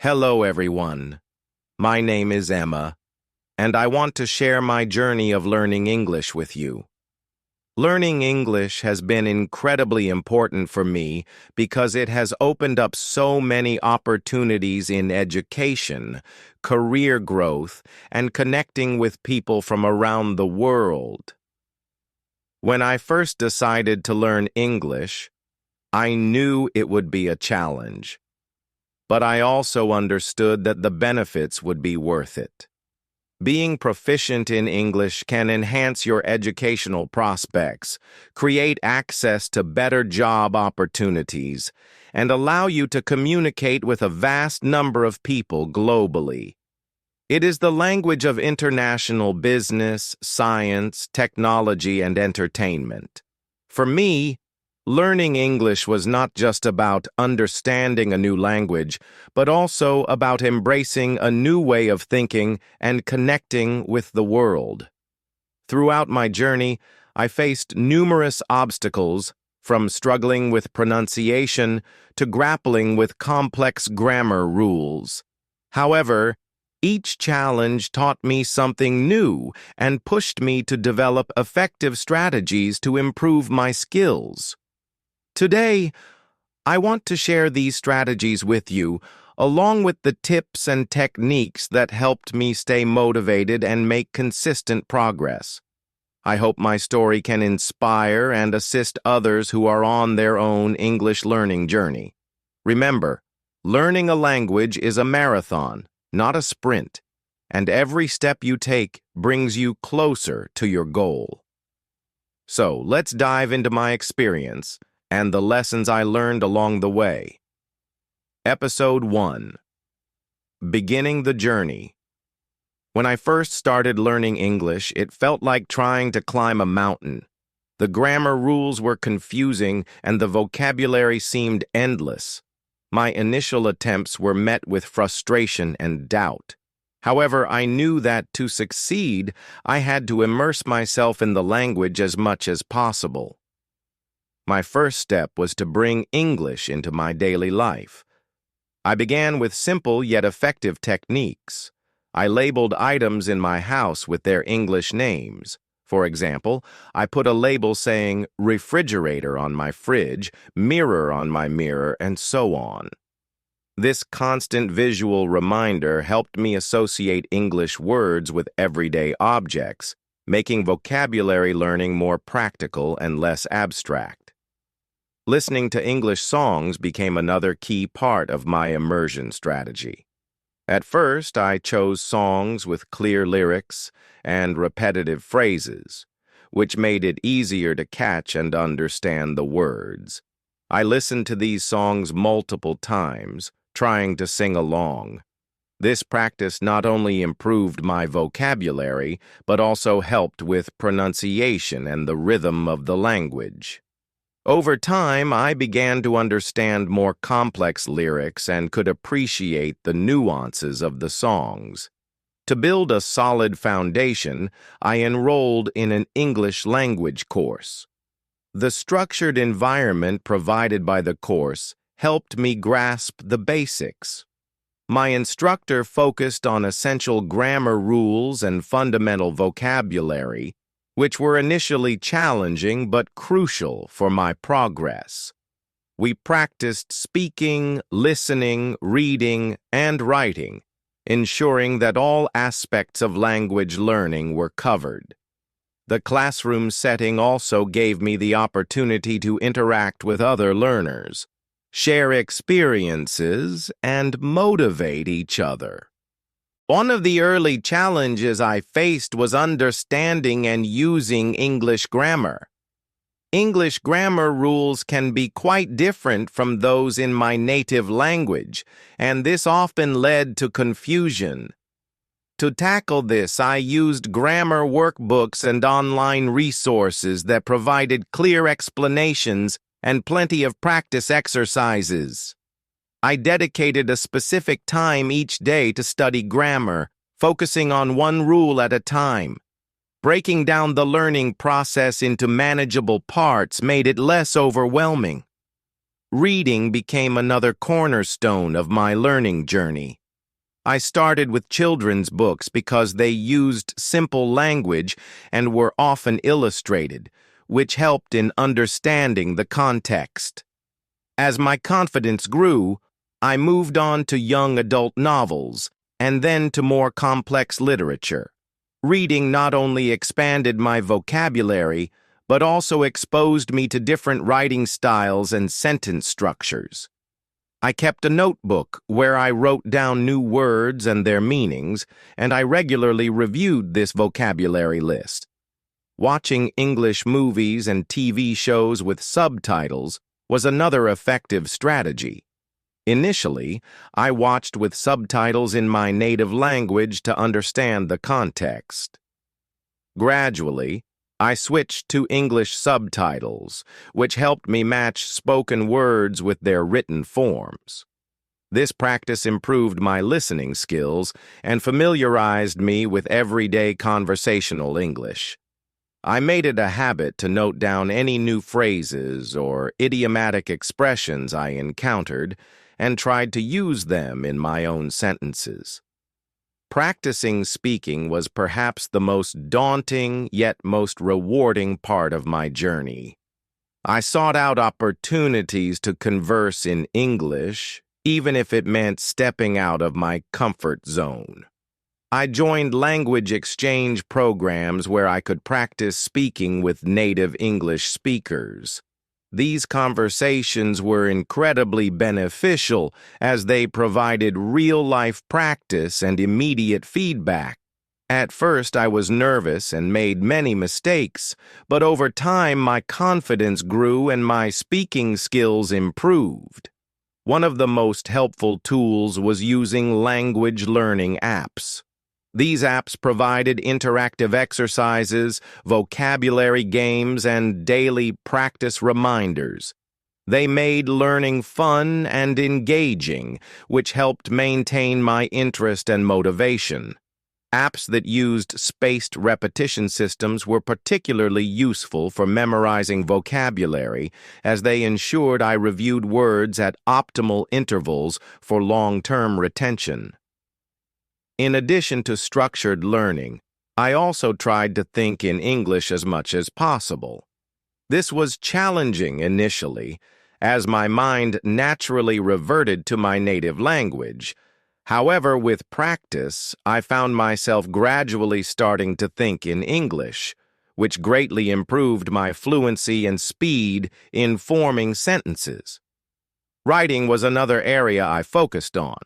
Hello, everyone. My name is Emma, and I want to share my journey of learning English with you. Learning English has been incredibly important for me because it has opened up so many opportunities in education, career growth, and connecting with people from around the world. When I first decided to learn English, I knew it would be a challenge. But I also understood that the benefits would be worth it. Being proficient in English can enhance your educational prospects, create access to better job opportunities, and allow you to communicate with a vast number of people globally. It is the language of international business, science, technology, and entertainment. For me, learning English was not just about understanding a new language, but also about embracing a new way of thinking and connecting with the world. Throughout my journey, I faced numerous obstacles, from struggling with pronunciation to grappling with complex grammar rules. However, each challenge taught me something new and pushed me to develop effective strategies to improve my skills. Today, I want to share these strategies with you, along with the tips and techniques that helped me stay motivated and make consistent progress. I hope my story can inspire and assist others who are on their own English learning journey. Remember, learning a language is a marathon, not a sprint, and every step you take brings you closer to your goal. So, let's dive into my experience and the lessons I learned along the way. Episode 1. Beginning the Journey. When I first started learning English, it felt like trying to climb a mountain. The grammar rules were confusing and the vocabulary seemed endless. My initial attempts were met with frustration and doubt. However, I knew that to succeed, I had to immerse myself in the language as much as possible. My first step was to bring English into my daily life. I began with simple yet effective techniques. I labeled items in my house with their English names. For example, I put a label saying refrigerator on my fridge, mirror on my mirror, and so on. This constant visual reminder helped me associate English words with everyday objects, making vocabulary learning more practical and less abstract. Listening to English songs became another key part of my immersion strategy. At first, I chose songs with clear lyrics and repetitive phrases, which made it easier to catch and understand the words. I listened to these songs multiple times, trying to sing along. This practice not only improved my vocabulary, but also helped with pronunciation and the rhythm of the language. Over time, I began to understand more complex lyrics and could appreciate the nuances of the songs. To build a solid foundation, I enrolled in an English language course. The structured environment provided by the course helped me grasp the basics. My instructor focused on essential grammar rules and fundamental vocabulary, which were initially challenging but crucial for my progress. We practiced speaking, listening, reading, and writing, ensuring that all aspects of language learning were covered. The classroom setting also gave me the opportunity to interact with other learners, share experiences, and motivate each other. One of the early challenges I faced was understanding and using English grammar. English grammar rules can be quite different from those in my native language, and this often led to confusion. To tackle this, I used grammar workbooks and online resources that provided clear explanations and plenty of practice exercises. I dedicated a specific time each day to study grammar, focusing on one rule at a time. Breaking down the learning process into manageable parts made it less overwhelming. Reading became another cornerstone of my learning journey. I started with children's books because they used simple language and were often illustrated, which helped in understanding the context. As my confidence grew, I moved on to young adult novels and then to more complex literature. Reading not only expanded my vocabulary, but also exposed me to different writing styles and sentence structures. I kept a notebook where I wrote down new words and their meanings, and I regularly reviewed this vocabulary list. Watching English movies and TV shows with subtitles was another effective strategy. Initially, I watched with subtitles in my native language to understand the context. Gradually, I switched to English subtitles, which helped me match spoken words with their written forms. This practice improved my listening skills and familiarized me with everyday conversational English. I made it a habit to note down any new phrases or idiomatic expressions I encountered and tried to use them in my own sentences. Practicing speaking was perhaps the most daunting yet most rewarding part of my journey. I sought out opportunities to converse in English, even if it meant stepping out of my comfort zone. I joined language exchange programs where I could practice speaking with native English speakers. These conversations were incredibly beneficial as they provided real-life practice and immediate feedback. At first, I was nervous and made many mistakes, but over time my confidence grew and my speaking skills improved. One of the most helpful tools was using language learning apps. These apps provided interactive exercises, vocabulary games, and daily practice reminders. They made learning fun and engaging, which helped maintain my interest and motivation. Apps that used spaced repetition systems were particularly useful for memorizing vocabulary, as they ensured I reviewed words at optimal intervals for long-term retention. In addition to structured learning, I also tried to think in English as much as possible. This was challenging initially, as my mind naturally reverted to my native language. However, with practice, I found myself gradually starting to think in English, which greatly improved my fluency and speed in forming sentences. Writing was another area I focused on.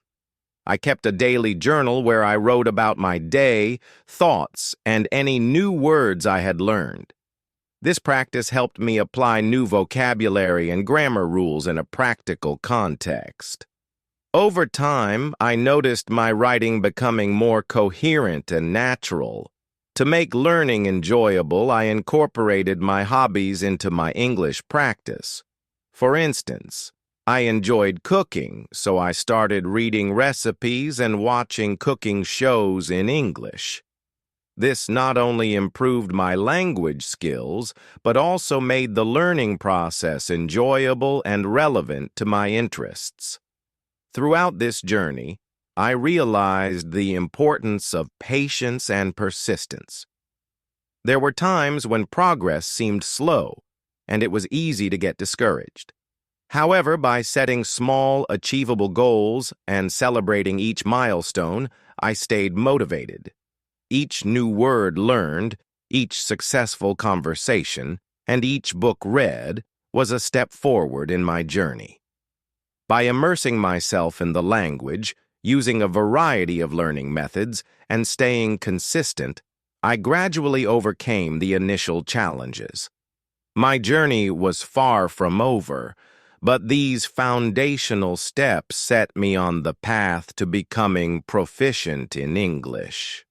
I kept a daily journal where I wrote about my day, thoughts, and any new words I had learned. This practice helped me apply new vocabulary and grammar rules in a practical context. Over time, I noticed my writing becoming more coherent and natural. To make learning enjoyable, I incorporated my hobbies into my English practice. For instance, I enjoyed cooking, so I started reading recipes and watching cooking shows in English. This not only improved my language skills, but also made the learning process enjoyable and relevant to my interests. Throughout this journey, I realized the importance of patience and persistence. There were times when progress seemed slow, and it was easy to get discouraged. However, by setting small, achievable goals and celebrating each milestone, I stayed motivated. Each new word learned, each successful conversation, and each book read was a step forward in my journey. By immersing myself in the language, using a variety of learning methods, and staying consistent, I gradually overcame the initial challenges. My journey was far from over, but these foundational steps set me on the path to becoming proficient in English.